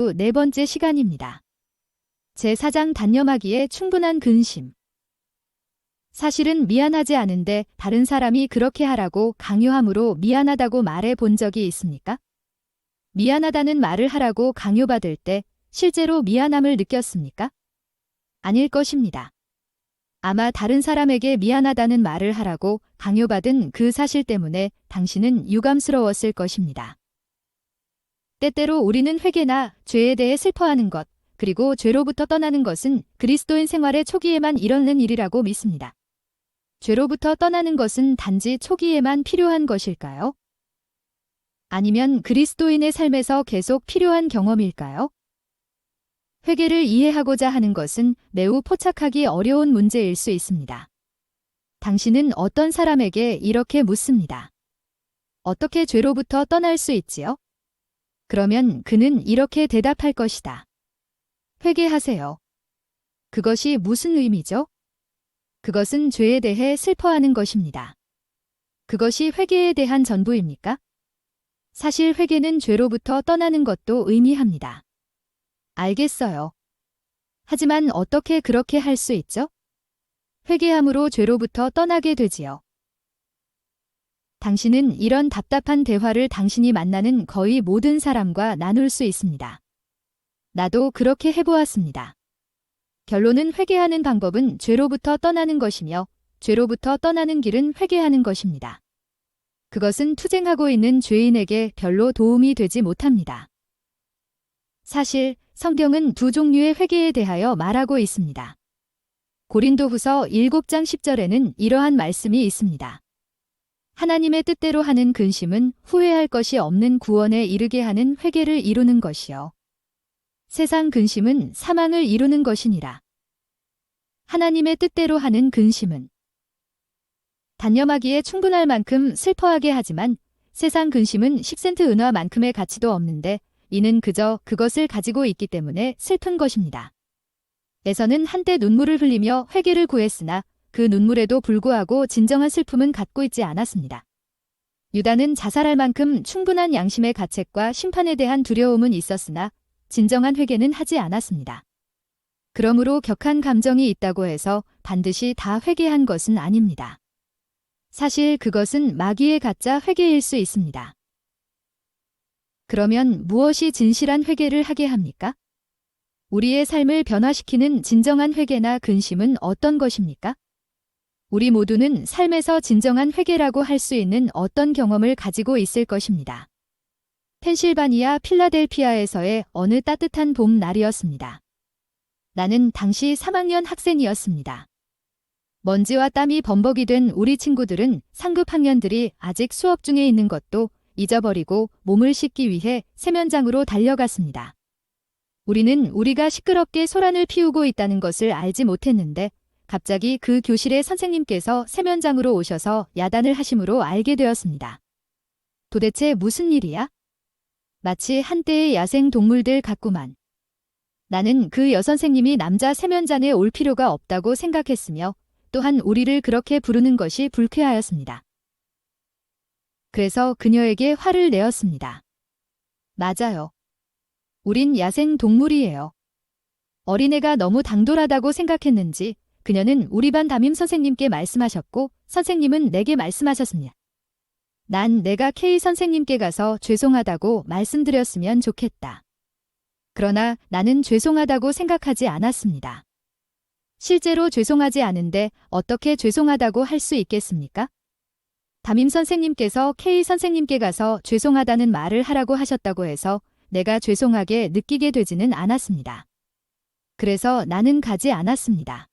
네 번째 시간입니다. 제4장 단념하기에 충분한 근심. 사실은 미안하지 않은데 다른 사람이 그렇게 하라고 강요함으로 미안하다고 말해 본 적이 있습니까? 미안하다는 말을 하라고 강요받을 때 실제로 미안함을 느꼈습니까? 아닐 것입니다. 아마 다른 사람에게 미안하다는 말을 하라고 강요받은 그 사실 때문에 당신은 유감스러웠을 것입니다. 때때로 우리는 회개나 죄에 대해 슬퍼하는 것, 그리고 죄로부터 떠나는 것은 그리스도인 생활의 초기에만 일어나는 일이라고 믿습니다. 죄로부터 떠나는 것은 단지 초기에만 필요한 것일까요? 아니면 그리스도인의 삶에서 계속 필요한 경험일까요? 회개를 이해하고자 하는 것은 매우 포착하기 어려운 문제일 수 있습니다. 당신은 어떤 사람에게 이렇게 묻습니다. 어떻게 죄로부터 떠날 수 있지요? 그러면 그는 이렇게 대답할 것이다. 회개하세요. 그것이 무슨 의미죠? 그것은 죄에 대해 슬퍼하는 것입니다. 그것이 회개에 대한 전부입니까? 사실 회개는 죄로부터 떠나는 것도 의미합니다. 알겠어요. 하지만 어떻게 그렇게 할 수 있죠? 회개함으로 죄로부터 떠나게 되지요. 당신은 이런 답답한 대화를 당신이 만나는 거의 모든 사람과 나눌 수 있습니다. 나도 그렇게 해보았습니다. 결론은 회개하는 방법은 죄로부터 떠나는 것이며 죄로부터 떠나는 길은 회개하는 것입니다. 그것은 투쟁하고 있는 죄인에게 별로 도움이 되지 못합니다. 사실 성경은 두 종류의 회개에 대하여 말하고 있습니다. 고린도후서 7장 10절에는 이러한 말씀이 있습니다. 하나님의 뜻대로 하는 근심은 후회할 것이 없는 구원에 이르게 하는 회개를 이루는 것이요. 세상 근심은 사망을 이루는 것이니라. 하나님의 뜻대로 하는 근심은 단념하기에 충분할 만큼 슬퍼하게 하지만 세상 근심은 10센트 은화만큼의 가치도 없는데 이는 그저 그것을 가지고 있기 때문에 슬픈 것입니다. 에서는 한때 눈물을 흘리며 회개를 구했으나 그 눈물에도 불구하고 진정한 슬픔은 갖고 있지 않았습니다. 유다는 자살할 만큼 충분한 양심의 가책과 심판에 대한 두려움은 있었으나 진정한 회개는 하지 않았습니다. 그러므로 격한 감정이 있다고 해서 반드시 다 회개한 것은 아닙니다. 사실 그것은 마귀의 가짜 회개일 수 있습니다. 그러면 무엇이 진실한 회개를 하게 합니까? 우리의 삶을 변화시키는 진정한 회개나 근심은 어떤 것입니까? 우리 모두는 삶에서 진정한 회개라고 할 수 있는 어떤 경험을 가지고 있을 것입니다. 펜실바니아 필라델피아에서의 어느 따뜻한 봄 날이었습니다. 나는 당시 3학년 학생이었습니다. 먼지와 땀이 범벅이 된 우리 친구들은 상급 학년들이 아직 수업 중에 있는 것도 잊어버리고 몸을 씻기 위해 세면장으로 달려갔습니다. 우리는 우리가 시끄럽게 소란을 피우고 있다는 것을 알지 못했는데 갑자기 그 교실의 선생님께서 세면장으로 오셔서 야단을 하심으로 알게 되었습니다. 도대체 무슨 일이야? 마치 한때의 야생 동물들 같구만. 나는 그 여선생님이 남자 세면장에 올 필요가 없다고 생각했으며 또한 우리를 그렇게 부르는 것이 불쾌하였습니다. 그래서 그녀에게 화를 내었습니다. 맞아요. 우린 야생 동물이에요. 어린애가 너무 당돌하다고 생각했는지 그녀는 우리 반 담임 선생님께 말씀하셨고 선생님은 내게 말씀하셨습니다. 난 내가 K 선생님께 가서 죄송하다고 말씀드렸으면 좋겠다. 그러나 나는 죄송하다고 생각하지 않았습니다. 실제로 죄송하지 않은데 어떻게 죄송하다고 할 수 있겠습니까? 담임 선생님께서 K 선생님께 가서 죄송하다는 말을 하라고 하셨다고 해서 내가 죄송하게 느끼게 되지는 않았습니다. 그래서 나는 가지 않았습니다.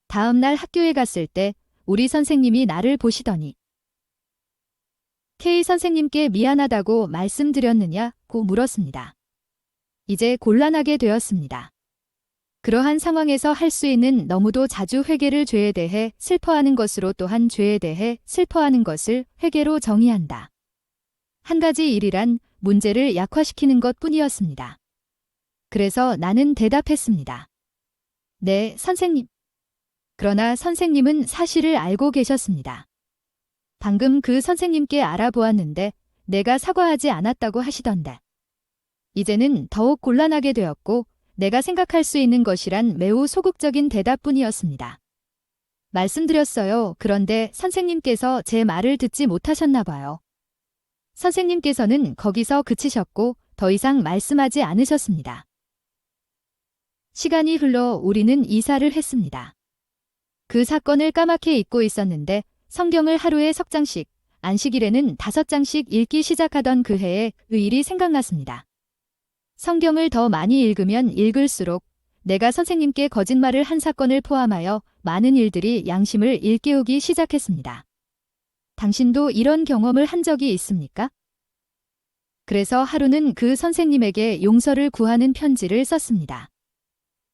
다음 날 학교에 갔을 때 우리 선생님이 나를 보시더니 K 선생님께 미안하다고 말씀드렸느냐고 물었습니다. 이제 곤란하게 되었습니다. 그러한 상황에서 할 수 있는 너무도 자주 회개를 죄에 대해 슬퍼하는 것으로 또한 죄에 대해 슬퍼하는 것을 회개로 정의한다. 한 가지 일이란 문제를 약화시키는 것뿐이었습니다. 그래서 나는 대답했습니다. 네, 선생님. 그러나 선생님은 사실을 알고 계셨습니다. 방금 그 선생님께 알아보았는데 내가 사과하지 않았다고 하시던데. 이제는 더욱 곤란하게 되었고 내가 생각할 수 있는 것이란 매우 소극적인 대답뿐이었습니다. 말씀드렸어요. 그런데 선생님께서 제 말을 듣지 못하셨나 봐요. 선생님께서는 거기서 그치셨고 더 이상 말씀하지 않으셨습니다. 시간이 흘러 우리는 이사를 했습니다. 그 사건을 까맣게 잊고 있었는데 성경을 하루에 석 장씩, 안식일에는 5장씩 읽기 시작하던 그 해에 그 일이 생각났습니다. 성경을 더 많이 읽으면 읽을수록 내가 선생님께 거짓말을 한 사건을 포함하여 많은 일들이 양심을 일깨우기 시작했습니다. 당신도 이런 경험을 한 적이 있습니까? 그래서 하루는 그 선생님에게 용서를 구하는 편지를 썼습니다.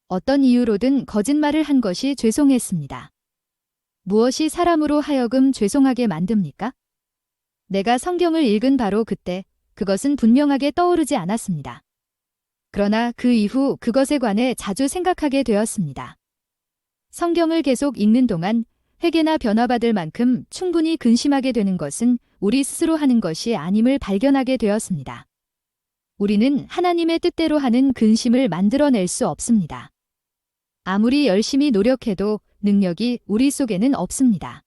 어떤 이유로든 거짓말을 한 것이 죄송했습니다. 무엇이 사람으로 하여금 죄송하게 만듭니까? 내가 성경을 읽은 바로 그때 그것은 분명하게 떠오르지 않았습니다. 그러나 그 이후 그것에 관해 자주 생각하게 되었습니다. 성경을 계속 읽는 동안 회개나 변화받을 만큼 충분히 근심하게 되는 것은 우리 스스로 하는 것이 아님을 발견하게 되었습니다. 우리는 하나님의 뜻대로 하는 근심을 만들어낼 수 없습니다. 아무리 열심히 노력해도 능력이 우리 속에는 없습니다.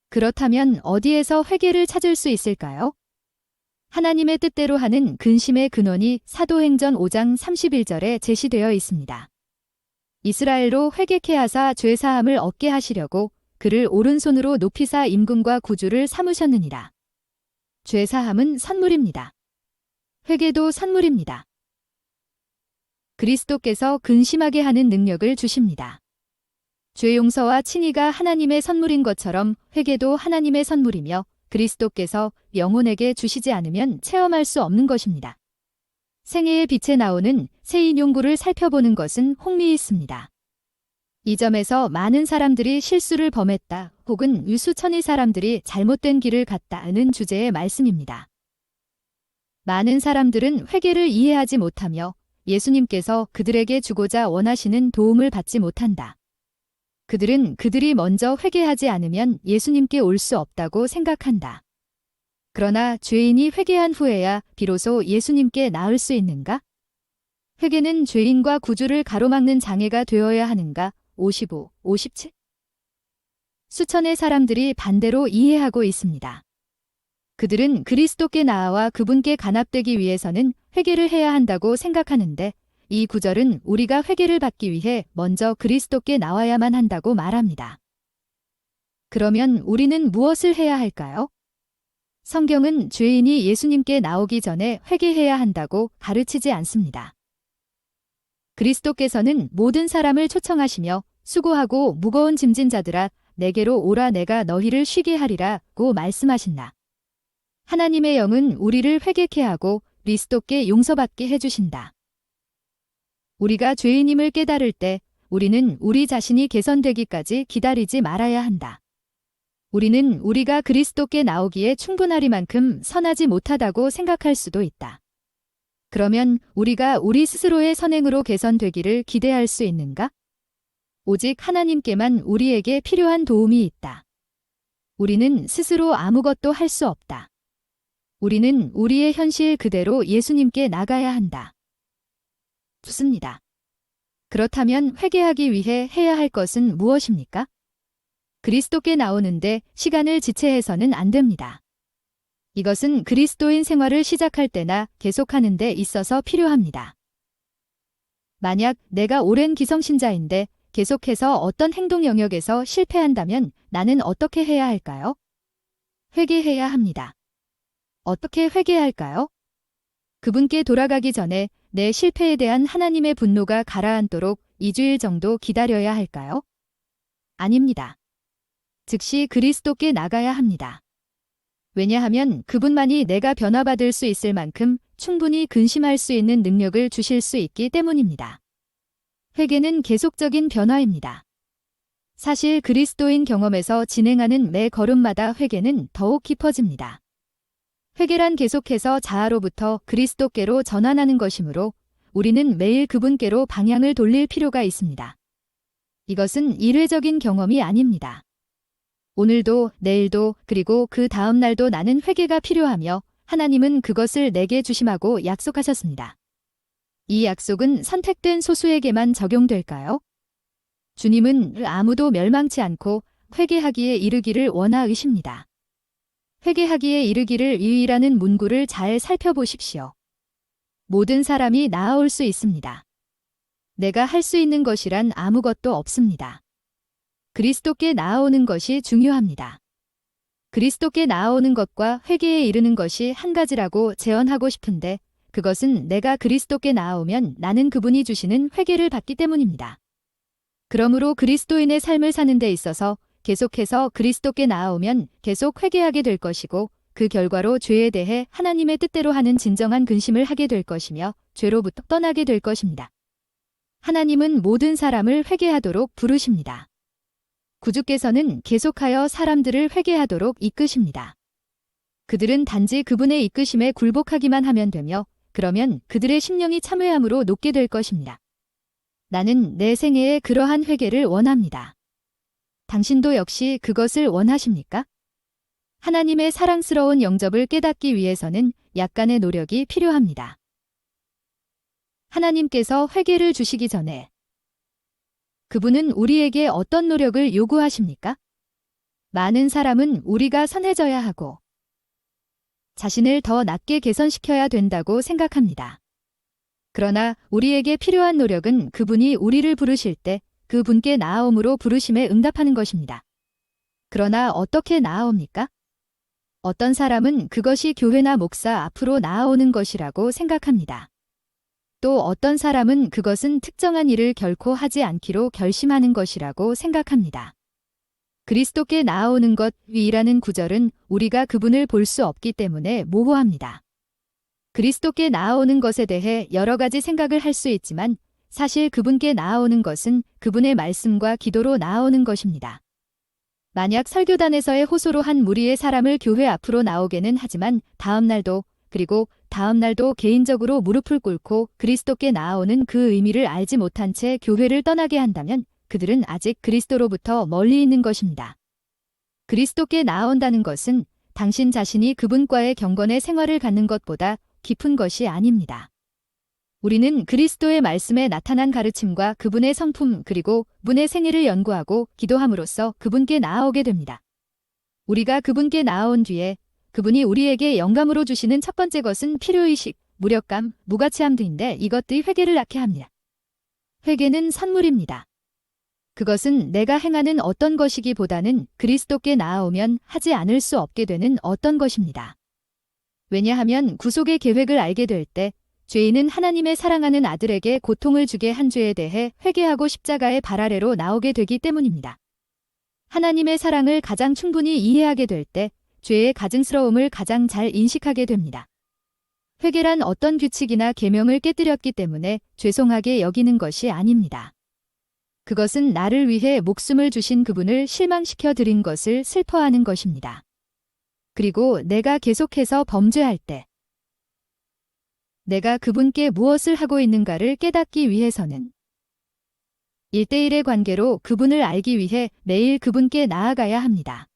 그렇다면 어디에서 회개를 찾을 수 있을까요? 하나님의 뜻대로 하는 근심의 근원이 사도행전 5장 31절에 제시되어 있습니다. 이스라엘로 회개케 하사 죄사함을 얻게 하시려고 그를 오른손으로 높이사 임금과 구주를 삼으셨느니라. 죄사함은 선물입니다. 회개도 선물입니다. 그리스도께서 근심하게 하는 능력을 주십니다. 죄 용서와 친의가 하나님의 선물인 것처럼 회개도 하나님의 선물이며 그리스도께서 영혼에게 주시지 않으면 체험할 수 없는 것입니다. 생애의 빛에 나오는 새 인용구를 살펴보는 것은 흥미있습니다. 이 점에서 많은 사람들이 실수를 범했다 혹은 유수천의 사람들이 잘못된 길을 갔다는 주제의 말씀입니다. 많은 사람들은 회개를 이해하지 못하며 예수님께서 그들에게 주고자 원하시는 도움을 받지 못한다. 그들은 그들이 먼저 회개하지 않으면 예수님께 올 수 없다고 생각한다. 그러나 죄인이 회개한 후에야 비로소 예수님께 나을 수 있는가? 회개는 죄인과 구주를 가로막는 장애가 되어야 하는가? 55, 57? 수천의 사람들이 반대로 이해하고 있습니다. 그들은 그리스도께 나아와 그분께 간합되기 위해서는 회개를 해야 한다고 생각하는데 이 구절은 우리가 회개를 받기 위해 먼저 그리스도께 나와야만 한다고 말합니다. 그러면 우리는 무엇을 해야 할까요? 성경은 죄인이 예수님께 나오기 전에 회개해야 한다고 가르치지 않습니다. 그리스도께서는 모든 사람을 초청하시며 수고하고 무거운 짐진 자들아 내게로 오라 내가 너희를 쉬게 하리라고 말씀하신다. 하나님의 영은 우리를 회개케 하고 그리스도께 용서받게 해주신다. 우리가 죄인임을 깨달을 때 우리는 우리 자신이 개선되기까지 기다리지 말아야 한다. 우리는 우리가 그리스도께 나오기에 충분하리만큼 선하지 못하다고 생각할 수도 있다. 그러면 우리가 우리 스스로의 선행으로 개선되기를 기대할 수 있는가? 오직 하나님께만 우리에게 필요한 도움이 있다. 우리는 스스로 아무것도 할 수 없다. 우리는 우리의 현실 그대로 예수님께 나가야 한다. 좋습니다. 그렇다면 회개하기 위해 해야 할 것은 무엇입니까? 그리스도께 나오는데 시간을 지체해서는 안 됩니다. 이것은 그리스도인 생활을 시작할 때나 계속하는 데 있어서 필요합니다. 만약 내가 오랜 기성신자인데 계속해서 어떤 행동 영역에서 실패한다면 나는 어떻게 해야 할까요? 회개해야 합니다. 어떻게 회개할까요? 그분께 돌아가기 전에 내 실패에 대한 하나님의 분노가 가라앉도록 2주일 정도 기다려야 할까요? 아닙니다. 즉시 그리스도께 나가야 합니다. 왜냐하면 그분만이 내가 변화받을 수 있을 만큼 충분히 근심할 수 있는 능력을 주실 수 있기 때문입니다. 회개는 계속적인 변화입니다. 사실 그리스도인 경험에서 진행하는 매 걸음마다 회개는 더욱 깊어집니다. 회개란 계속해서 자아로부터 그리스도께로 전환하는 것이므로 우리는 매일 그분께로 방향을 돌릴 필요가 있습니다. 이것은 일회적인 경험이 아닙니다. 오늘도 내일도 그리고 그 다음 날도 나는 회개가 필요하며 하나님은 그것을 내게 주심하고 약속하셨습니다. 이 약속은 선택된 소수에게만 적용될까요? 주님은 아무도 멸망치 않고 회개하기에 이르기를 원하으십니다. 회개하기에 이르기를 유의라는 문구를 잘 살펴보십시오. 모든 사람이 나아올 수 있습니다. 내가 할 수 있는 것이란 아무것도 없습니다. 그리스도께 나아오는 것이 중요합니다. 그리스도께 나아오는 것과 회개에 이르는 것이 한 가지라고 제언하고 싶은데 그것은 내가 그리스도께 나아오면 나는 그분이 주시는 회개를 받기 때문입니다. 그러므로 그리스도인의 삶을 사는 데 있어서 계속해서 그리스도께 나아오면 계속 회개하게 될 것이고 그 결과로 죄에 대해 하나님의 뜻대로 하는 진정한 근심을 하게 될 것이며 죄로부터 떠나게 될 것입니다. 하나님은 모든 사람을 회개하도록 부르십니다. 구주께서는 계속하여 사람들을 회개하도록 이끄십니다. 그들은 단지 그분의 이끄심에 굴복하기만 하면 되며 그러면 그들의 심령이 참회함으로 높게 될 것입니다. 나는 내 생애에 그러한 회개를 원합니다. 당신도 역시 그것을 원하십니까? 하나님의 사랑스러운 영접을 깨닫기 위해서는 약간의 노력이 필요합니다. 하나님께서 회개를 주시기 전에 그분은 우리에게 어떤 노력을 요구하십니까? 많은 사람은 우리가 선해져야 하고 자신을 더 낫게 개선시켜야 된다고 생각합니다. 그러나 우리에게 필요한 노력은 그분이 우리를 부르실 때 그분께 나아옴으로 부르심에 응답하는 것입니다. 그러나 어떻게 나아옵니까? 어떤 사람은 그것이 교회나 목사 앞으로 나아오는 것이라고 생각합니다. 또 어떤 사람은 그것은 특정한 일을 결코 하지 않기로 결심하는 것이라고 생각합니다. 그리스도께 나아오는 것 위라는 구절은 우리가 그분을 볼 수 없기 때문에 모호합니다. 그리스도께 나아오는 것에 대해 여러 가지 생각을 할 수 있지만 사실 그분께 나아오는 것은 그분의 말씀과 기도로 나아오는 것입니다. 만약 설교단에서의 호소로 한 무리의 사람을 교회 앞으로 나오게는 하지만 다음 날도 그리고 다음 날도 개인적으로 무릎을 꿇고 그리스도께 나아오는 그 의미를 알지 못한 채 교회를 떠나게 한다면 그들은 아직 그리스도로부터 멀리 있는 것입니다. 그리스도께 나아온다는 것은 당신 자신이 그분과의 경건의 생활을 갖는 것보다 깊은 것이 아닙니다. 우리는 그리스도의 말씀에 나타난 가르침과 그분의 성품 그리고 그분의 생애를 연구하고 기도함으로써 그분께 나아오게 됩니다. 우리가 그분께 나아온 뒤에 그분이 우리에게 영감으로 주시는 첫 번째 것은 필요의식, 무력감, 무가치함 등인데 이것들이 회개를 낳게 합니다. 회개는 선물입니다. 그것은 내가 행하는 어떤 것이기보다는 그리스도께 나아오면 하지 않을 수 없게 되는 어떤 것입니다. 왜냐하면 구속의 계획을 알게 될 때 죄인은 하나님의 사랑하는 아들에게 고통을 주게 한 죄에 대해 회개하고 십자가의 발 아래로 나오게 되기 때문입니다. 하나님의 사랑을 가장 충분히 이해하게 될 때 죄의 가증스러움을 가장 잘 인식하게 됩니다. 회개란 어떤 규칙이나 계명을 깨뜨렸기 때문에 죄송하게 여기는 것이 아닙니다. 그것은 나를 위해 목숨을 주신 그분을 실망시켜 드린 것을 슬퍼하는 것입니다. 그리고 내가 계속해서 범죄할 때 내가 그분께 무엇을 하고 있는가를 깨닫기 위해서는 1대1의 관계로 그분을 알기 위해 매일 그분께 나아가야 합니다.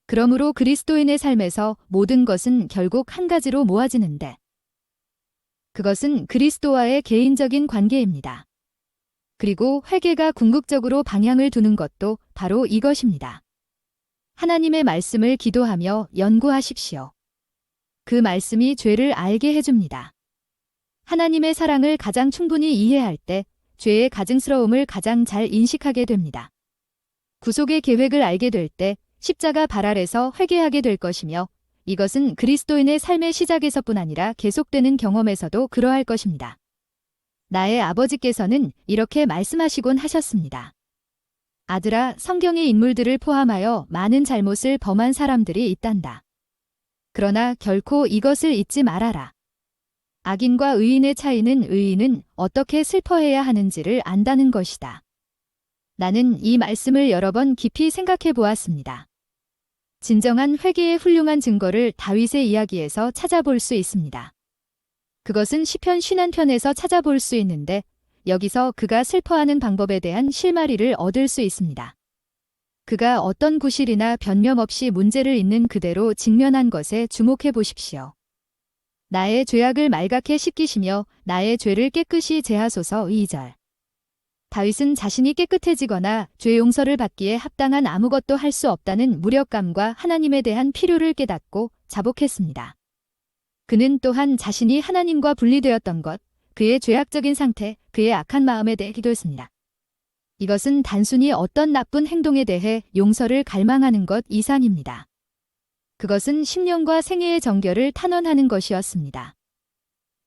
그러므로 그리스도인의 삶에서 모든 것은 결국 한 가지로 모아지는데 그것은 그리스도와의 개인적인 관계입니다. 그리고 회개가 궁극적으로 방향을 두는 것도 바로 이것입니다. 하나님의 말씀을 기도하며 연구하십시오. 그 말씀이 죄를 알게 해줍니다. 하나님의 사랑을 가장 충분히 이해할 때 죄의 가증스러움을 가장 잘 인식하게 됩니다. 구속의 계획을 알게 될 때 십자가 발 아래서 회개하게 될 것이며 이것은 그리스도인의 삶의 시작에서뿐 아니라 계속되는 경험에서도 그러할 것입니다. 나의 아버지께서는 이렇게 말씀하시곤 하셨습니다. 아들아, 성경의 인물들을 포함하여 많은 잘못을 범한 사람들이 있단다. 그러나 결코 이것을 잊지 말아라. 악인과 의인의 차이는 의인은 어떻게 슬퍼해야 하는지를 안다는 것이다. 나는 이 말씀을 여러 번 깊이 생각해 보았습니다. 진정한 회개의 훌륭한 증거를 다윗의 이야기에서 찾아볼 수 있습니다. 그것은 시편 51편에서 찾아볼 수 있는데 여기서 그가 슬퍼하는 방법에 대한 실마리를 얻을 수 있습니다. 그가 어떤 구실이나 변명 없이 문제를 있는 그대로 직면한 것에 주목해 보십시오. 나의 죄악을 말갛게 씻기시며 나의 죄를 깨끗이 제하소서. 2절. 다윗은 자신이 깨끗해지거나 죄 용서를 받기에 합당한 아무것도 할 수 없다는 무력감과 하나님에 대한 필요를 깨닫고 자복했습니다. 그는 또한 자신이 하나님과 분리되었던 것, 그의 죄악적인 상태, 그의 악한 마음에 대해 기도했습니다. 이것은 단순히 어떤 나쁜 행동에 대해 용서를 갈망하는 것 이상입니다. 그것은 심령과 생애의 정결을 탄원하는 것이었습니다.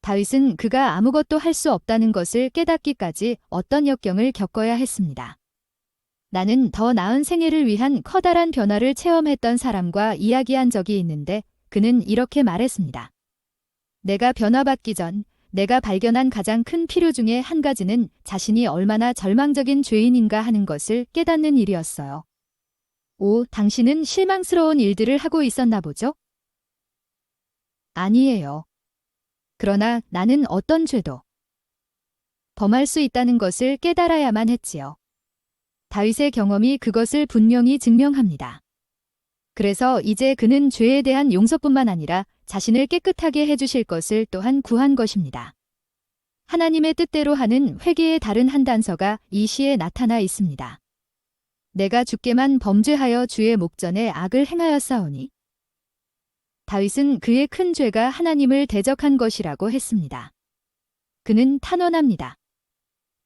다윗은 그가 아무것도 할 수 없다는 것을 깨닫기까지 어떤 역경을 겪어야 했습니다. 나는 더 나은 생애를 위한 커다란 변화를 체험했던 사람과 이야기한 적이 있는데 그는 이렇게 말했습니다. 내가 변화받기 전 내가 발견한 가장 큰 필요 중에 한 가지는 자신이 얼마나 절망적인 죄인인가 하는 것을 깨닫는 일이었어요. 오, 당신은 실망스러운 일들을 하고 있었나 보죠? 아니에요. 그러나 나는 어떤 죄도 범할 수 있다는 것을 깨달아야만 했지요. 다윗의 경험이 그것을 분명히 증명합니다. 그래서 이제 그는 죄에 대한 용서뿐만 아니라 자신을 깨끗하게 해주실 것을 또한 구한 것입니다. 하나님의 뜻대로 하는 회개의 다른 한 단서가 이 시에 나타나 있습니다. 내가 주께만 범죄하여 주의 목전에 악을 행하였사오니. 다윗은 그의 큰 죄가 하나님을 대적한 것이라고 했습니다. 그는 탄원합니다.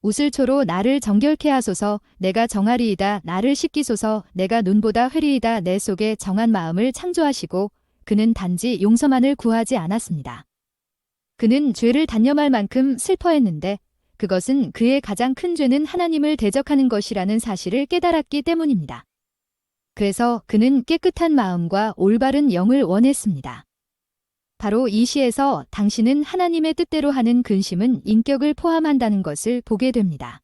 우슬초로 나를 정결케 하소서. 내가 정하리이다. 나를 씻기소서. 내가 눈보다 회리이다. 내 속에 정한 마음을 창조하시고. 그는 단지 용서만을 구하지 않았습니다. 그는 죄를 단념할 만큼 슬퍼했는데 그것은 그의 가장 큰 죄는 하나님을 대적하는 것이라는 사실을 깨달았기 때문입니다. 그래서 그는 깨끗한 마음과 올바른 영을 원했습니다. 바로 이 시에서 당신은 하나님의 뜻대로 하는 근심은 인격을 포함한다는 것을 보게 됩니다.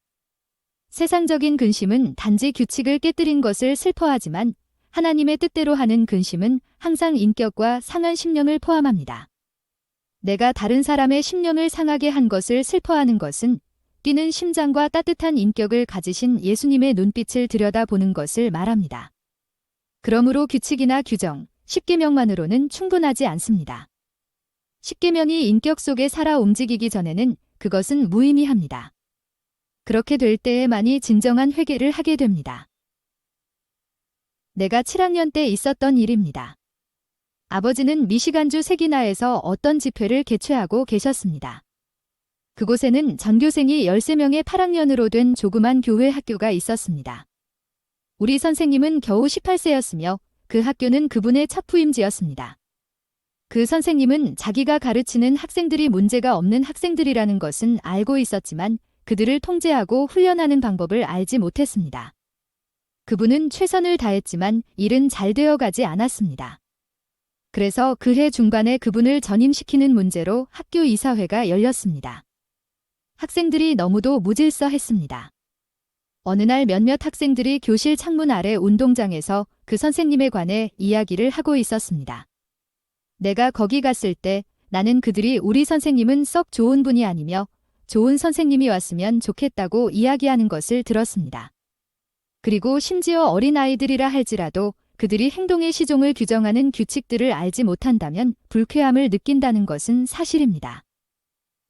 세상적인 근심은 단지 규칙을 깨뜨린 것을 슬퍼하지만 하나님의 뜻대로 하는 근심은 항상 인격과 상한 심령을 포함합니다. 내가 다른 사람의 심령을 상하게 한 것을 슬퍼하는 것은 뛰는 심장과 따뜻한 인격을 가지신 예수님의 눈빛을 들여다보는 것을 말합니다. 그러므로 규칙이나 규정, 십계명만으로는 충분하지 않습니다. 십계명이 인격 속에 살아 움직이기 전에는 그것은 무의미합니다. 그렇게 될 때에만이 진정한 회개를 하게 됩니다. 내가 7학년 때 있었던 일입니다. 아버지는 미시간주 세기나에서 어떤 집회를 개최하고 계셨습니다. 그곳에는 전교생이 13명의 8학년으로 된 조그만 교회 학교가 있었습니다. 우리 선생님은 겨우 18세였으며 그 학교는 그분의 첫 부임지였습니다. 그 선생님은 자기가 가르치는 학생들이 문제가 없는 학생들이라는 것은 알고 있었지만 그들을 통제하고 훈련하는 방법을 알지 못했습니다. 그분은 최선을 다했지만 일은 잘 되어가지 않았습니다. 그래서 그해 중반에 그분을 전임시키는 문제로 학교 이사회가 열렸습니다. 학생들이 너무도 무질서했습니다. 어느 날 몇몇 학생들이 교실 창문 아래 운동장에서 그 선생님에 관해 이야기를 하고 있었습니다. 내가 거기 갔을 때 나는 그들이 우리 선생님은 썩 좋은 분이 아니며 좋은 선생님이 왔으면 좋겠다고 이야기하는 것을 들었습니다. 그리고 심지어 어린아이들이라 할지라도 그들이 행동의 시종을 규정하는 규칙들을 알지 못한다면 불쾌함을 느낀다는 것은 사실입니다.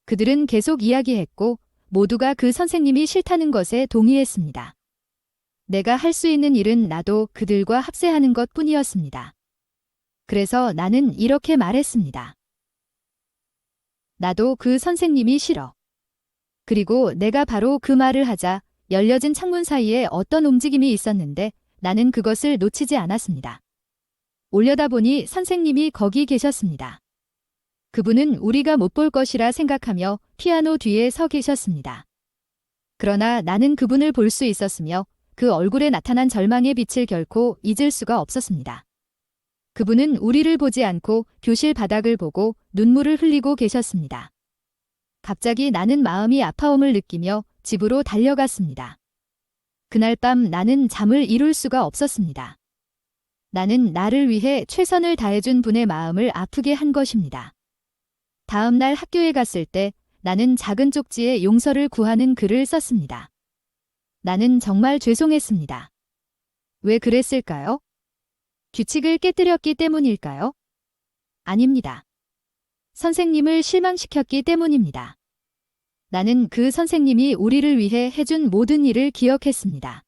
그들은 계속 이야기했고 모두가 그 선생님이 싫다는 것에 동의했습니다. 내가 할 수 있는 일은 나도 그들과 합세하는 것 뿐이었습니다. 그래서 나는 이렇게 말했습니다. 나도 그 선생님이 싫어. 그리고 내가 바로 그 말을 하자 열려진 창문 사이에 어떤 움직임이 있었는데 나는 그것을 놓치지 않았습니다. 올려다보니 선생님이 거기 계셨습니다. 그분은 우리가 못 볼 것이라 생각하며 피아노 뒤에 서 계셨습니다. 그러나 나는 그분을 볼 수 있었으며 그 얼굴에 나타난 절망의 빛을 결코 잊을 수가 없었습니다. 그분은 우리를 보지 않고 교실 바닥을 보고 눈물을 흘리고 계셨습니다. 갑자기 나는 마음이 아파옴을 느끼며 집으로 달려갔습니다. 그날 밤 나는 잠을 이룰 수가 없었습니다. 나는 나를 위해 최선을 다해준 분의 마음을 아프게 한 것입니다. 다음 날 학교에 갔을 때 나는 작은 쪽지에 용서를 구하는 글을 썼습니다. 나는 정말 죄송했습니다. 왜 그랬을까요? 규칙을 깨뜨렸기 때문일까요? 아닙니다. 선생님을 실망시켰기 때문입니다. 나는 그 선생님이 우리를 위해 해준 모든 일을 기억했습니다.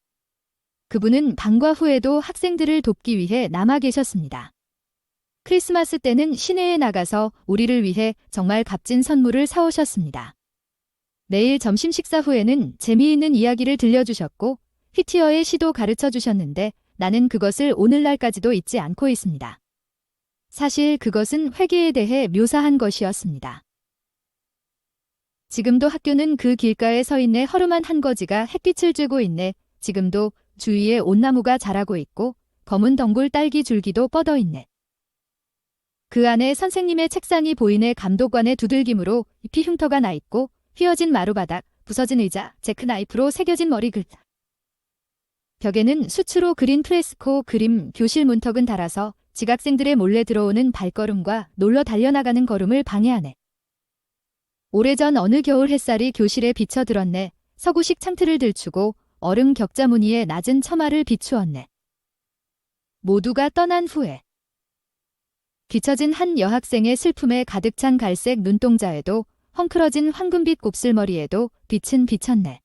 그분은 방과 후에도 학생들을 돕기 위해 남아 계셨습니다. 크리스마스 때는 시내에 나가서 우리를 위해 정말 값진 선물을 사오셨습니다. 매일 점심 식사 후에는 재미있는 이야기를 들려주셨고 휘티어의 시도 가르쳐 주셨는데 나는 그것을 오늘날까지도 잊지 않고 있습니다. 사실 그것은 회개에 대해 묘사한 것이었습니다. 지금도 학교는 그 길가에 서 있네. 허름한 한 거지가 햇빛을 쬐고 있네. 지금도 주위에 온나무가 자라고 있고 검은 덩굴 딸기 줄기도 뻗어 있네. 그 안에 선생님의 책상이 보이네. 감독관의 두들김으로 잎이 흉터가 나 있고 휘어진 마루바닥, 부서진 의자, 제크나이프로 새겨진 머리글. 벽에는 수치로 그린 프레스코 그림, 교실 문턱은 닳아서 지각생들의 몰래 들어오는 발걸음과 놀러 달려나가는 걸음을 방해하네. 오래전 어느 겨울 햇살이 교실에 비쳐들었네. 서구식 창틀을 들추고 얼음 격자 무늬의 낮은 처마를 비추었네. 모두가 떠난 후에 뒤처진 한 여학생의 슬픔에 가득 찬 갈색 눈동자에도 헝클어진 황금빛 곱슬머리에도 빛은 비쳤네.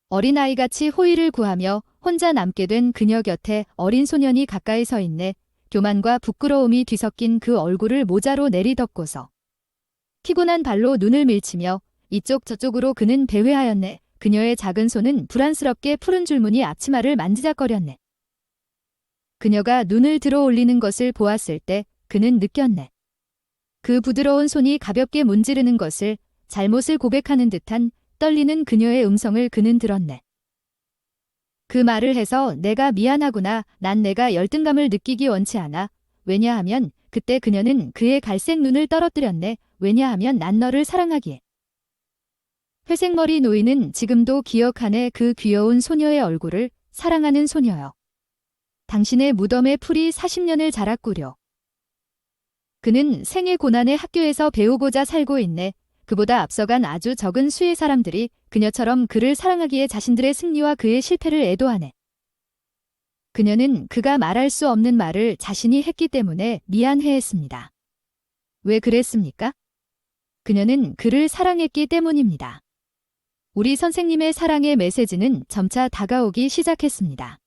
어린아이같이 호의를 구하며 혼자 남게 된 그녀 곁에 어린 소년이 가까이 서 있네. 교만과 부끄러움이 뒤섞인 그 얼굴을 모자로 내리덮고서 피곤한 발로 눈을 밀치며 이쪽 저쪽으로 그는 배회하였네. 그녀의 작은 손은 불안스럽게 푸른 줄무늬 앞치마를 만지작거렸네. 그녀가 눈을 들어 올리는 것을 보았을 때 그는 느꼈네. 그 부드러운 손이 가볍게 문지르는 것을, 잘못을 고백하는 듯한 떨리는 그녀의 음성을 그는 들었네. 그 말을 해서 내가 미안하구나. 난 내가 열등감을 느끼기 원치 않아. 왜냐하면 그때 그녀는 그의 갈색 눈을 떨어뜨렸네. 왜냐하면 난 너를 사랑하기에. 회색머리 노인은 지금도 기억하네. 그 귀여운 소녀의 얼굴을. 사랑하는 소녀여. 당신의 무덤에 풀이 40년을 자랐구려. 그는 생의 고난의 학교에서 배우고자 살고 있네. 그보다 앞서간 아주 적은 수의 사람들이 그녀처럼 그를 사랑하기에 자신들의 승리와 그의 실패를 애도하네. 그녀는 그가 말할 수 없는 말을 자신이 했기 때문에 미안해했습니다. 왜 그랬습니까? 그녀는 그를 사랑했기 때문입니다. 우리 선생님의 사랑의 메시지는 점차 다가오기 시작했습니다.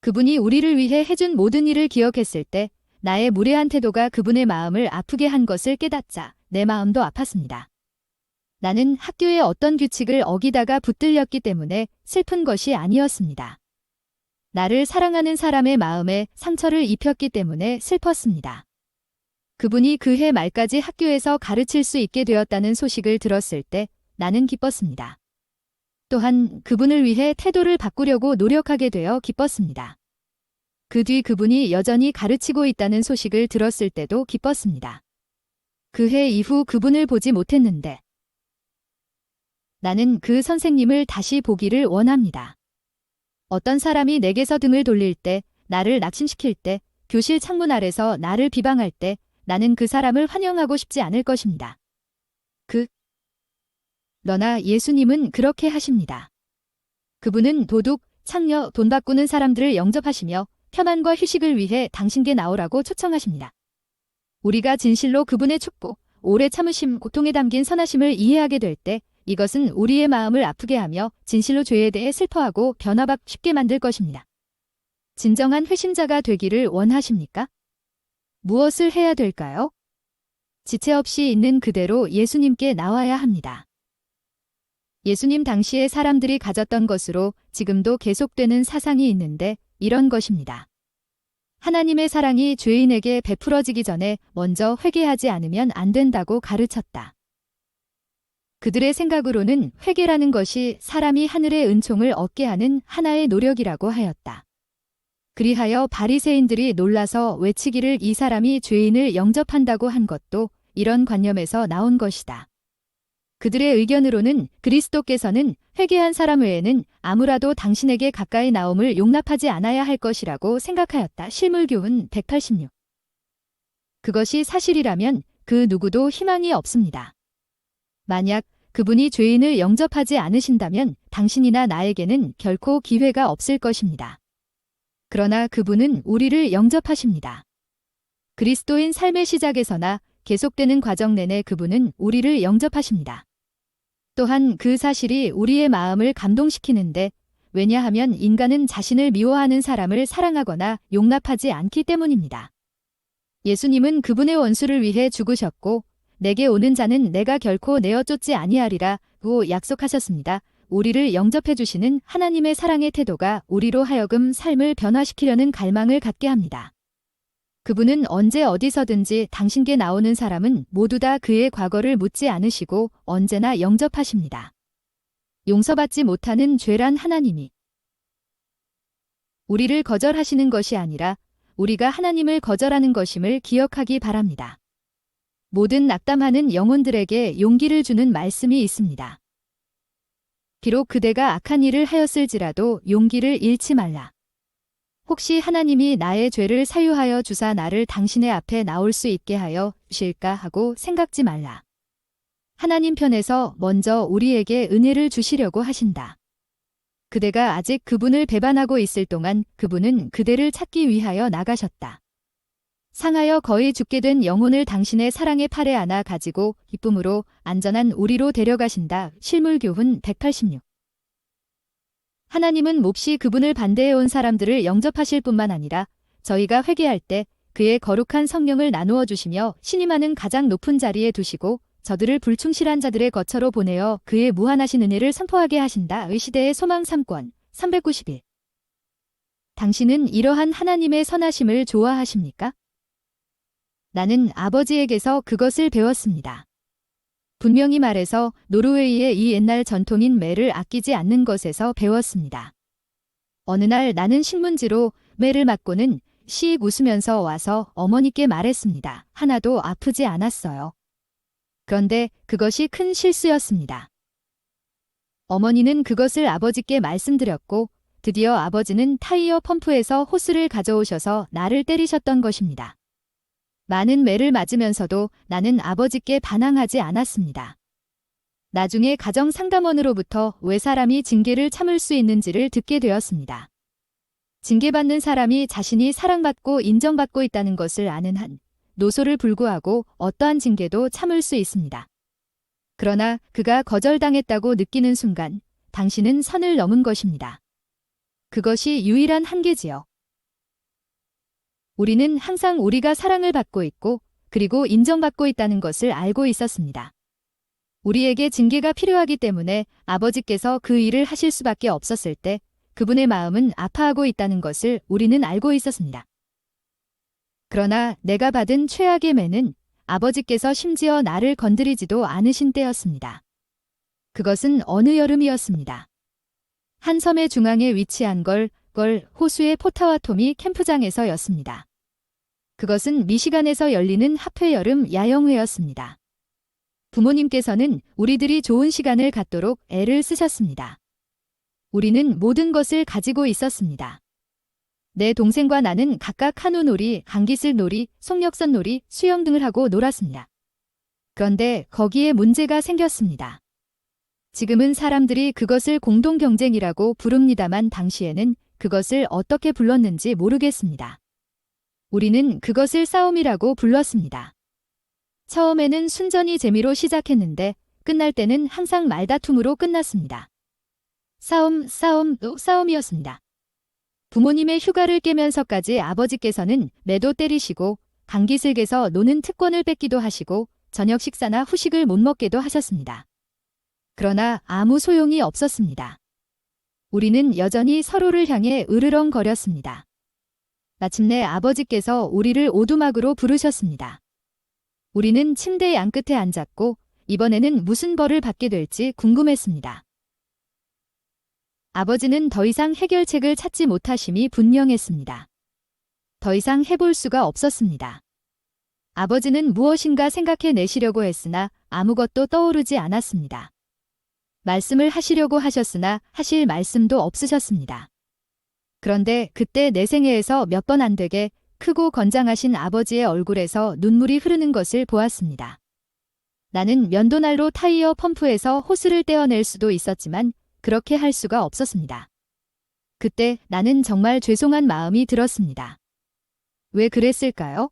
그분이 우리를 위해 해준 모든 일을 기억했을 때 나의 무례한 태도가 그분의 마음을 아프게 한 것을 깨닫자 내 마음도 아팠습니다. 나는 학교의 어떤 규칙을 어기다가 붙들렸기 때문에 슬픈 것이 아니었습니다. 나를 사랑하는 사람의 마음에 상처를 입혔기 때문에 슬펐습니다. 그분이 그해 말까지 학교에서 가르칠 수 있게 되었다는 소식을 들었을 때 나는 기뻤습니다. 또한 그분을 위해 태도를 바꾸려고 노력하게 되어 기뻤습니다. 그 뒤 그분이 여전히 가르치고 있다는 소식을 들었을 때도 기뻤습니다. 그해 이후 그분을 보지 못했는데 나는 그 선생님을 다시 보기를 원합니다. 어떤 사람이 내게서 등을 돌릴 때, 나를 낙심시킬 때, 교실 창문 아래서 나를 비방할 때 나는 그 사람을 환영하고 싶지 않을 것입니다. 그러나 예수님은 그렇게 하십니다. 그분은 도둑, 창녀, 돈 바꾸는 사람들을 영접하시며 편안과 휴식을 위해 당신께 나오라고 초청하십니다. 우리가 진실로 그분의 축복, 오래 참으심, 고통에 담긴 선하심을 이해하게 될 때 이것은 우리의 마음을 아프게 하며 진실로 죄에 대해 슬퍼하고 변화받기 쉽게 만들 것입니다. 진정한 회심자가 되기를 원하십니까? 무엇을 해야 될까요? 지체 없이 있는 그대로 예수님께 나와야 합니다. 예수님 당시에 사람들이 가졌던 것으로 지금도 계속되는 사상이 있는데 이런 것입니다. 하나님의 사랑이 죄인에게 베풀어지기 전에 먼저 회개하지 않으면 안 된다고 가르쳤다. 그들의 생각으로는 회개라는 것이 사람이 하늘의 은총을 얻게 하는 하나의 노력이라고 하였다. 그리하여 바리새인들이 놀라서 외치기를 이 사람이 죄인을 영접한다고 한 것도 이런 관념에서 나온 것이다. 그들의 의견으로는 그리스도께서는 회개한 사람 외에는 아무라도 당신에게 가까이 나옴을 용납하지 않아야 할 것이라고 생각하였다. 실물교훈 186. 그것이 사실이라면 그 누구도 희망이 없습니다. 만약 그분이 죄인을 영접하지 않으신다면 당신이나 나에게는 결코 기회가 없을 것입니다. 그러나 그분은 우리를 영접하십니다. 그리스도인 삶의 시작에서나 계속되는 과정 내내 그분은 우리를 영접하십니다. 또한 그 사실이 우리의 마음을 감동시키는데, 왜냐하면 인간은 자신을 미워하는 사람을 사랑하거나 용납하지 않기 때문입니다. 예수님은 그분의 원수를 위해 죽으셨고 내게 오는 자는 내가 결코 내어 쫓지 아니하리라고 약속하셨습니다. 우리를 영접해 주시는 하나님의 사랑의 태도가 우리로 하여금 삶을 변화시키려는 갈망을 갖게 합니다. 그분은 언제 어디서든지 당신께 나오는 사람은 모두 다 그의 과거를 묻지 않으시고 언제나 영접하십니다. 용서받지 못하는 죄란 하나님이 우리를 거절하시는 것이 아니라 우리가 하나님을 거절하는 것임을 기억하기 바랍니다. 모든 낙담하는 영혼들에게 용기를 주는 말씀이 있습니다. 비록 그대가 악한 일을 하였을지라도 용기를 잃지 말라. 혹시 하나님이 나의 죄를 사유하여 주사 나를 당신의 앞에 나올 수 있게 하여 주실까 하고 생각지 말라. 하나님 편에서 먼저 우리에게 은혜를 주시려고 하신다. 그대가 아직 그분을 배반하고 있을 동안 그분은 그대를 찾기 위하여 나가셨다. 상하여 거의 죽게 된 영혼을 당신의 사랑의 팔에 안아 가지고 기쁨으로 안전한 우리로 데려가신다. 실물교훈 186. 하나님은 몹시 그분을 반대해온 사람들을 영접하실 뿐만 아니라 저희가 회개할 때 그의 거룩한 성령을 나누어 주시며 신임하는 가장 높은 자리에 두시고 저들을 불충실한 자들의 거처로 보내어 그의 무한하신 은혜를 선포하게 하신다. 의 시대의 소망 3권 391. 당신은 이러한 하나님의 선하심을 좋아하십니까? 나는 아버지에게서 그것을 배웠습니다. 분명히 말해서 노르웨이의 이 옛날 전통인 매를 아끼지 않는 것에서 배웠습니다. 어느 날 나는 신문지로 매를 맞고는 씩 웃으면서 와서 어머니께 말했습니다. 하나도 아프지 않았어요. 그런데 그것이 큰 실수였습니다. 어머니는 그것을 아버지께 말씀드렸고 드디어 아버지는 타이어 펌프에서 호스를 가져오셔서 나를 때리셨던 것입니다. 많은 매를 맞으면서도 나는 아버지께 반항하지 않았습니다. 나중에 가정 상담원으로부터 왜 사람이 징계를 참을 수 있는지를 듣게 되었습니다. 징계받는 사람이 자신이 사랑받고 인정받고 있다는 것을 아는 한 노소를 불구하고 어떠한 징계도 참을 수 있습니다. 그러나 그가 거절당했다고 느끼는 순간 당신은 선을 넘은 것입니다. 그것이 유일한 한계지요. 우리는 항상 우리가 사랑을 받고 있고 그리고 인정받고 있다는 것을 알고 있었습니다. 우리에게 징계가 필요하기 때문에 아버지께서 그 일을 하실 수밖에 없었을 때 그분의 마음은 아파하고 있다는 것을 우리는 알고 있었습니다. 그러나 내가 받은 최악의 매는 아버지께서 심지어 나를 건드리지도 않으신 때였습니다. 그것은 어느 여름이었습니다. 한 섬의 중앙에 위치한 걸 호수의 포타와토미 캠프장에서였습니다. 그것은 미시간에서 열리는 합회 여름 야영회였습니다. 부모님께서는 우리들이 좋은 시간을 갖도록 애를 쓰셨습니다. 우리는 모든 것을 가지고 있었습니다. 내 동생과 나는 각각 카누놀이, 강기슬놀이, 속력선놀이, 수영 등을 하고 놀았습니다. 그런데 거기에 문제가 생겼습니다. 지금은 사람들이 그것을 공동경쟁이라고 부릅니다만 당시에는 그것을 어떻게 불렀는지 모르겠습니다. 우리는 그것을 싸움이라고 불렀습니다. 처음에는 순전히 재미로 시작했는데 끝날 때는 항상 말다툼으로 끝났습니다. 싸움이었습니다. 부모님의 휴가를 깨면서까지 아버지께서는 매도 때리시고 강기슬개서 노는 특권을 뺏기도 하시고 저녁 식사나 후식을 못 먹게도 하셨습니다. 그러나 아무 소용이 없었습니다. 우리는 여전히 서로를 향해 으르렁거렸습니다. 마침내 아버지께서 우리를 오두막으로 부르셨습니다. 우리는 침대 양끝에 앉았고 이번에는 무슨 벌을 받게 될지 궁금했습니다. 아버지는 더 이상 해결책을 찾지 못하심이 분명했습니다. 더 이상 해볼 수가 없었습니다. 아버지는 무엇인가 생각해 내시려고 했으나 아무것도 떠오르지 않았습니다. 말씀을 하시려고 하셨으나 하실 말씀도 없으셨습니다. 그런데 그때 내 생애에서 몇 번 안 되게 크고 건장하신 아버지의 얼굴에서 눈물이 흐르는 것을 보았습니다. 나는 면도날로 타이어 펌프에서 호스를 떼어낼 수도 있었지만 그렇게 할 수가 없었습니다. 그때 나는 정말 죄송한 마음이 들었습니다. 왜 그랬을까요?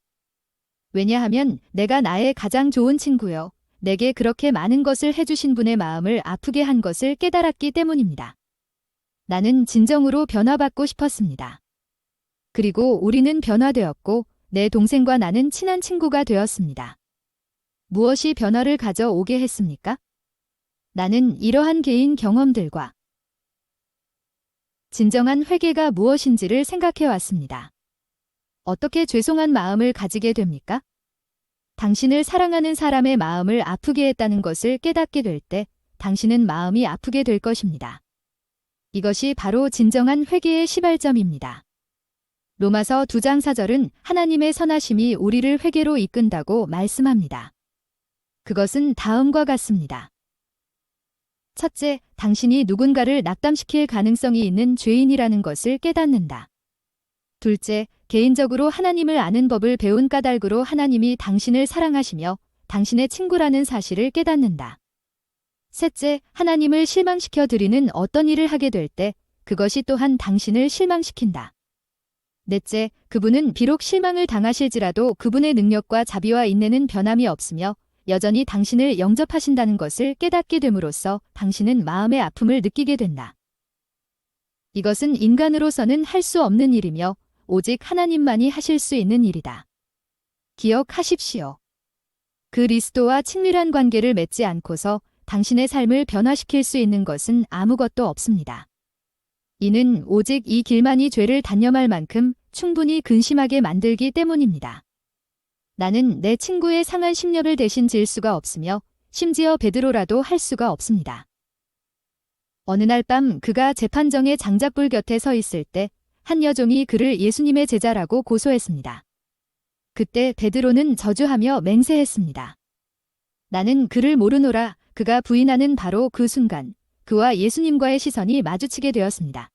왜냐하면 내가 나의 가장 좋은 친구요. 내게 그렇게 많은 것을 해주신 분의 마음을 아프게 한 것을 깨달았기 때문입니다. 나는 진정으로 변화받고 싶었습니다. 그리고 우리는 변화되었고 내 동생과 나는 친한 친구가 되었습니다. 무엇이 변화를 가져오게 했습니까? 나는 이러한 개인 경험들과 진정한 회개가 무엇인지를 생각해 왔습니다. 어떻게 죄송한 마음을 가지게 됩니까? 당신을 사랑하는 사람의 마음을 아프게 했다는 것을 깨닫게 될 때 당신은 마음이 아프게 될 것입니다. 이것이 바로 진정한 회개의 시발점입니다. 로마서 2장 4절은 하나님의 선하심이 우리를 회개로 이끈다고 말씀합니다. 그것은 다음과 같습니다. 첫째, 당신이 누군가를 낙담시킬 가능성이 있는 죄인이라는 것을 깨닫는다. 둘째, 개인적으로 하나님을 아는 법을 배운 까닭으로 하나님이 당신을 사랑하시며 당신의 친구라는 사실을 깨닫는다. 셋째, 하나님을 실망시켜 드리는 어떤 일을 하게 될 때 그것이 또한 당신을 실망시킨다. 넷째, 그분은 비록 실망을 당하실지라도 그분의 능력과 자비와 인내는 변함이 없으며 여전히 당신을 영접하신다는 것을 깨닫게 됨으로써 당신은 마음의 아픔을 느끼게 된다. 이것은 인간으로서는 할 수 없는 일이며 오직 하나님만이 하실 수 있는 일이다. 기억하십시오. 그리스도와 친밀한 관계를 맺지 않고서 당신의 삶을 변화시킬 수 있는 것은 아무것도 없습니다. 이는 오직 이 길만이 죄를 단념할 만큼 충분히 근심하게 만들기 때문입니다. 나는 내 친구의 상한 심령을 대신 질 수가 없으며 심지어 베드로라도 할 수가 없습니다. 어느 날 밤 그가 재판정의 장작불 곁에 서 있을 때 한 여종이 그를 예수님의 제자라고 고소했습니다. 그때 베드로는 저주하며 맹세했습니다. 나는 그를 모르노라. 그가 부인하는 바로 그 순간 그와 예수님과의 시선이 마주치게 되었습니다.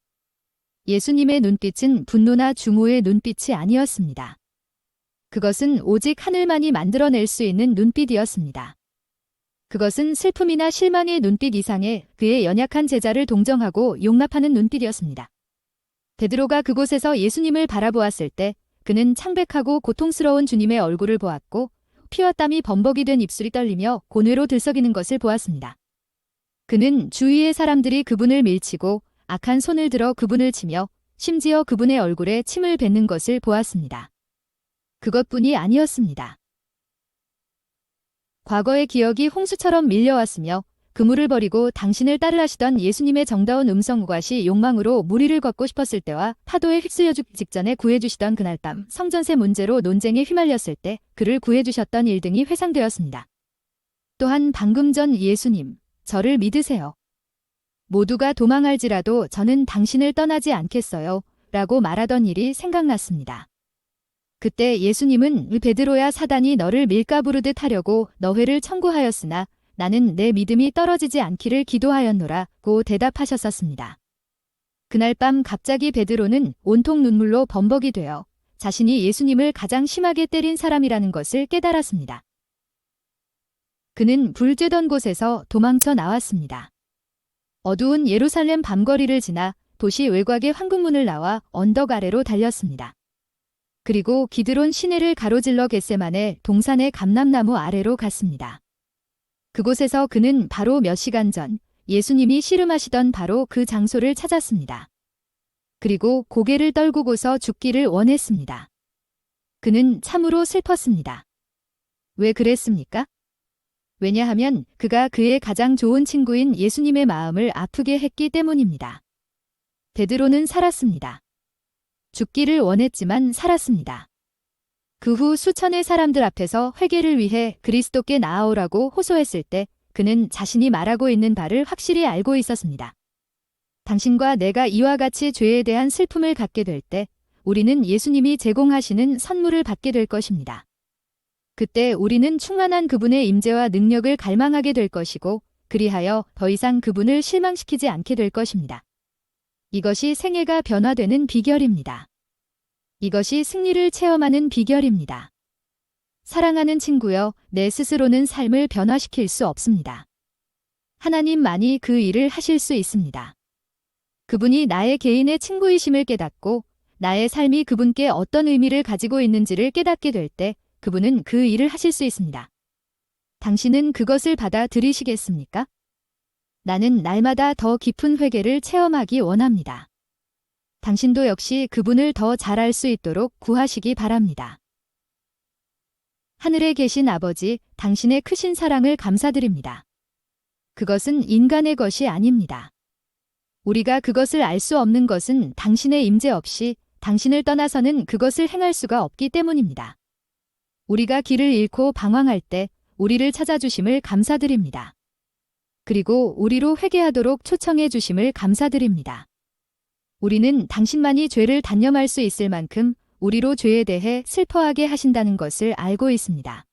예수님의 눈빛은 분노나 중후의 눈빛이 아니었습니다. 그것은 오직 하늘만이 만들어낼 수 있는 눈빛이었습니다. 그것은 슬픔이나 실망의 눈빛 이상의 그의 연약한 제자를 동정하고 용납하는 눈빛이었습니다. 베드로가 그곳에서 예수님을 바라보았을 때 그는 창백하고 고통스러운 주님의 얼굴을 보았고 피와 땀이 범벅이 된 입술이 떨리며 곤외로 들썩이는 것을 보았습니다. 그는 주위의 사람들이 그분을 밀치고 악한 손을 들어 그분을 치며 심지어 그분의 얼굴에 침을 뱉는 것을 보았습니다. 그것뿐이 아니었습니다. 과거의 기억이 홍수처럼 밀려왔으며 그물을 버리고 당신을 따르하시던 예수님의 정다운 음성과시 욕망으로 무리를 걷고 싶었을 때와 파도에 휩쓸려 죽기 직전에 구해주시던 그날 밤 성전세 문제로 논쟁에 휘말렸을 때 그를 구해주셨던 일 등이 회상되었습니다. 또한 방금 전 예수님, 저를 믿으세요. 모두가 도망할지라도 저는 당신을 떠나지 않겠어요. 라고 말하던 일이 생각났습니다. 그때 예수님은 베드로야 사단이 너를 밀가부르듯 하려고 너회를 청구하였으나 나는 내 믿음이 떨어지지 않기를 기도하였노라고 대답하셨었습니다. 그날 밤 갑자기 베드로는 온통 눈물로 범벅이 되어 자신이 예수님을 가장 심하게 때린 사람이라는 것을 깨달았습니다. 그는 불 쬐던 곳에서 도망쳐 나왔습니다. 어두운 예루살렘 밤거리를 지나 도시 외곽의 황금문을 나와 언덕 아래로 달렸습니다. 그리고 기드론 시내를 가로질러 겟세마네 동산의 감람나무 아래로 갔습니다. 그곳에서 그는 바로 몇 시간 전 예수님이 씨름하시던 바로 그 장소를 찾았습니다. 그리고 고개를 떨구고서 죽기를 원했습니다. 그는 참으로 슬펐습니다. 왜 그랬습니까? 왜냐하면 그가 그의 가장 좋은 친구인 예수님의 마음을 아프게 했기 때문입니다. 베드로는 살았습니다. 죽기를 원했지만 살았습니다. 그 후 수천의 사람들 앞에서 회개를 위해 그리스도께 나아오라고 호소했을 때 그는 자신이 말하고 있는 바를 확실히 알고 있었습니다. 당신과 내가 이와 같이 죄에 대한 슬픔을 갖게 될 때 우리는 예수님이 제공하시는 선물을 받게 될 것입니다. 그때 우리는 충만한 그분의 임재와 능력을 갈망하게 될 것이고 그리하여 더 이상 그분을 실망시키지 않게 될 것입니다. 이것이 생애가 변화되는 비결입니다. 이것이 승리를 체험하는 비결입니다. 사랑하는 친구여, 내 스스로는 삶을 변화시킬 수 없습니다. 하나님만이 그 일을 하실 수 있습니다. 그분이 나의 개인의 친구이심을 깨닫고 나의 삶이 그분께 어떤 의미를 가지고 있는지를 깨닫게 될 때 그분은 그 일을 하실 수 있습니다. 당신은 그것을 받아들이시겠습니까? 나는 날마다 더 깊은 회개를 체험하기 원합니다. 당신도 역시 그분을 더 잘 알 수 있도록 구하시기 바랍니다. 하늘에 계신 아버지, 당신의 크신 사랑을 감사드립니다. 그것은 인간의 것이 아닙니다. 우리가 그것을 알 수 없는 것은 당신의 임재 없이 당신을 떠나서는 그것을 행할 수가 없기 때문입니다. 우리가 길을 잃고 방황할 때 우리를 찾아주심을 감사드립니다. 그리고 우리로 회개하도록 초청해 주심을 감사드립니다. 우리는 당신만이 죄를 단념할 수 있을 만큼 우리로 죄에 대해 슬퍼하게 하신다는 것을 알고 있습니다.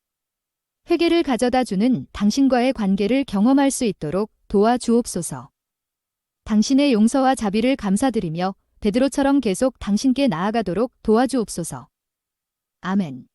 회개를 가져다 주는 당신과의 관계를 경험할 수 있도록 도와주옵소서. 당신의 용서와 자비를 감사드리며 베드로처럼 계속 당신께 나아가도록 도와주옵소서. 아멘.